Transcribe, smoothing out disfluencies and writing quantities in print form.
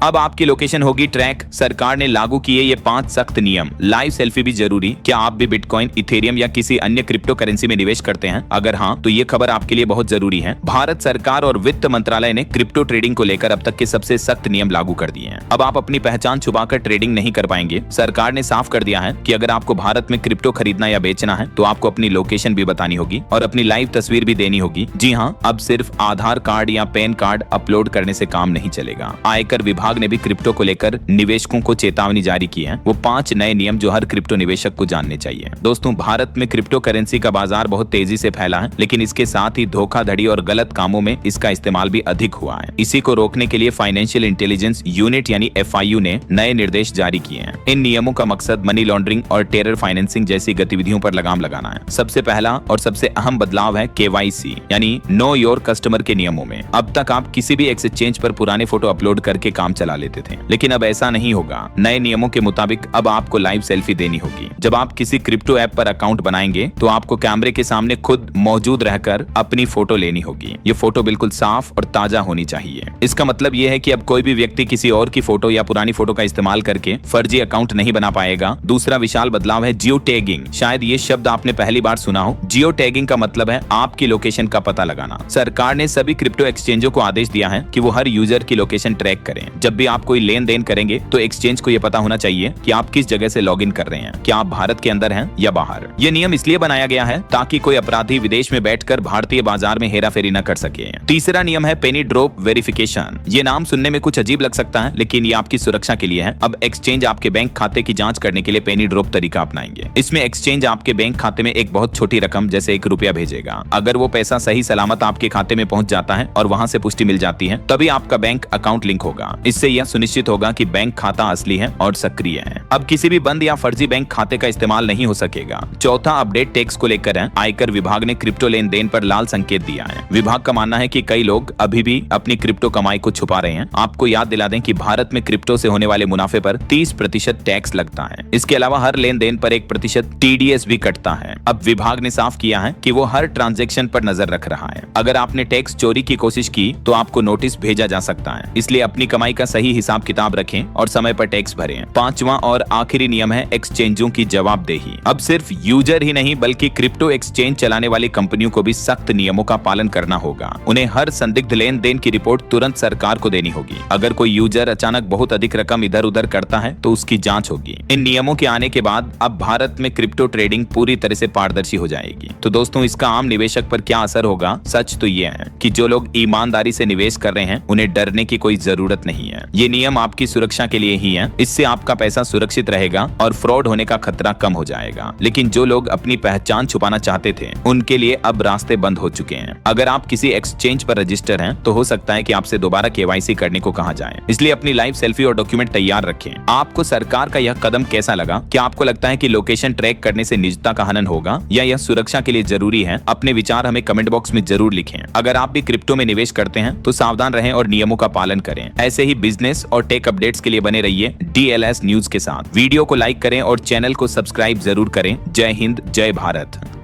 अब आपकी लोकेशन होगी ट्रैक। सरकार ने लागू किए ये 5 सख्त नियम। लाइव सेल्फी भी जरूरी। क्या आप भी बिटकॉइन, इथेरियम या किसी अन्य क्रिप्टो करेंसी में निवेश करते हैं? अगर हाँ, तो ये खबर आपके लिए बहुत जरूरी है। भारत सरकार और वित्त मंत्रालय ने क्रिप्टो ट्रेडिंग को लेकर अब तक के सबसे सख्त नियम लागू कर दिए हैं। अब आप अपनी पहचान छुपाकर ट्रेडिंग नहीं कर पाएंगे। सरकार ने साफ कर दिया है कि अगर आपको भारत में क्रिप्टो खरीदना या बेचना है तो आपको अपनी लोकेशन भी बतानी होगी और अपनी लाइव तस्वीर भी देनी होगी। जी हाँ, अब सिर्फ आधार कार्ड या पैन कार्ड अपलोड करने से काम नहीं चलेगा। आयकर विभाग ने भी क्रिप्टो को लेकर निवेशकों को चेतावनी जारी की है। वो 5 नए नियम जो हर क्रिप्टो निवेशक को जानने चाहिए। दोस्तों, भारत में क्रिप्टो करेंसी का बाजार बहुत तेजी से फैला है, लेकिन इसके साथ ही धोखाधड़ी और गलत कामों में इसका इस्तेमाल भी अधिक हुआ है। इसी को रोकने के लिए फाइनेंशियल इंटेलिजेंस यूनिट यानी FIU ने नए निर्देश जारी किए हैं। इन नियमों का मकसद मनी लॉन्ड्रिंग और टेरर फाइनेंसिंग जैसी गतिविधियों पर लगाम लगाना है। सबसे पहला और सबसे अहम बदलाव है KYC यानी नो योर कस्टमर के नियमों में। अब तक आप किसी भी एक्सचेंज पर पुराने फोटो अपलोड करके काम चला लेते थे, लेकिन अब ऐसा नहीं होगा। नए नियमों के मुताबिक अब आपको लाइव सेल्फी देनी होगी। जब आप किसी क्रिप्टो ऐप पर अकाउंट बनाएंगे तो आपको कैमरे के सामने खुद मौजूद रहकर अपनी फोटो लेनी होगी। ये फोटो बिल्कुल साफ और ताजा होनी चाहिए। इसका मतलब ये है कि अब कोई भी व्यक्ति किसी और की फोटो या पुरानी फोटो का इस्तेमाल करके फर्जी अकाउंट नहीं बना पाएगा। दूसरा विशाल बदलाव है जियो टैगिंग। शायद ये शब्द आपने पहली बार सुना हो। जियो टैगिंग का मतलब है आपकी लोकेशन का पता लगाना। सरकार ने सभी क्रिप्टो एक्सचेंजों को आदेश दिया है कि वो हर यूजर की लोकेशन ट्रैक करें। जब भी आप कोई लेन देन करेंगे तो एक्सचेंज को यह पता होना चाहिए कि आप किस जगह से लॉगिन कर रहे हैं। क्या आप भारत के अंदर हैं या बाहर। यह नियम इसलिए बनाया गया है ताकि कोई अपराधी विदेश में बैठकर भारतीय बाजार में हेराफेरी न कर सके। तीसरा नियम है पेनी ड्रॉप वेरिफिकेशन। ये नाम सुनने में कुछ अजीब लग सकता है, लेकिन ये आपकी सुरक्षा के लिए है। अब एक्सचेंज आपके बैंक खाते की जांच करने के लिए पेनी ड्रॉप तरीका अपनाएंगे। इसमें एक्सचेंज आपके बैंक खाते में एक बहुत छोटी रकम जैसे 1 रुपया भेजेगा। अगर वो पैसा सही सलामत आपके खाते में पहुंच जाता है और वहां से पुष्टि मिल जाती है, तभी आपका बैंक अकाउंट लिंक होगा। इससे यह सुनिश्चित होगा कि बैंक खाता असली है और सक्रिय है। अब किसी भी बंद या फर्जी बैंक खाते का इस्तेमाल नहीं हो सकेगा। चौथा अपडेट टैक्स को लेकर है। आयकर विभाग ने क्रिप्टो लेन देन पर लाल संकेत दिया है। विभाग का मानना है कि कई लोग अभी भी अपनी क्रिप्टो कमाई को छुपा रहे हैं। आपको याद दिला दें कि भारत में क्रिप्टो से होने वाले मुनाफे पर 30% टैक्स लगता है। इसके अलावा हर लेन देन पर 1% TDS भी कटता है। अब विभाग ने साफ किया है कि वो हर ट्रांजैक्शन पर नजर रख रहा है। अगर आपने टैक्स चोरी की कोशिश की तो आपको नोटिस भेजा जा सकता है। इसलिए अपनी कमाई का सही हिसाब किताब रखें और समय पर टैक्स भरें। पांचवा और आखिरी नियम है एक्सचेंजों की जवाबदेही। अब सिर्फ यूजर ही नहीं बल्कि क्रिप्टो एक्सचेंज चलाने वाली कंपनियों को भी सख्त नियमों का पालन करना होगा। उन्हें हर संदिग्ध लेन देन की रिपोर्ट तुरंत सरकार को देनी होगी। अगर कोई यूजर अचानक बहुत अधिक रकम इधर उधर करता है तो उसकी जांच होगी। इन नियमों के आने के बाद अब भारत में क्रिप्टो ट्रेडिंग पूरी तरह से पारदर्शी हो जाएगी। तो दोस्तों, इसका आम निवेशक पर क्या असर होगा? सच तो ये है कि जो लोग ईमानदारी से निवेश कर रहे हैं उन्हें डरने की कोई जरूरत नहीं है। ये नियम आपकी सुरक्षा के लिए ही है। इससे आपका पैसा सुरक्षित रहेगा और फ्रॉड होने का खतरा कम हो जाएगा। लेकिन जो लोग अपनी पहचान छुपाना चाहते थे उनके लिए अब रास्ते बंद हो चुके हैं। अगर आप किसी एक्सचेंज पर रजिस्टर हैं तो हो सकता है कि आपसे दोबारा KYC करने को कहा जाए। इसलिए अपनी लाइव सेल्फी और डॉक्यूमेंट तैयार रखें। आपको सरकार का यह कदम कैसा लगा? क्या आपको लगता है कि लोकेशन ट्रैक करने से निजता का हनन होगा या यह सुरक्षा के लिए जरूरी है? अपने विचार हमें कमेंट बॉक्स में जरूर लिखें। अगर आप भी क्रिप्टो में निवेश करते हैं तो सावधान रहें और नियमों का पालन करें। ऐसे ही बिजनेस और टेक अपडेट्स के लिए बने रहिए DLS न्यूज के साथ। वीडियो को लाइक करें और चैनल को सब्सक्राइब जरूर करें। जय हिंद, जय भारत।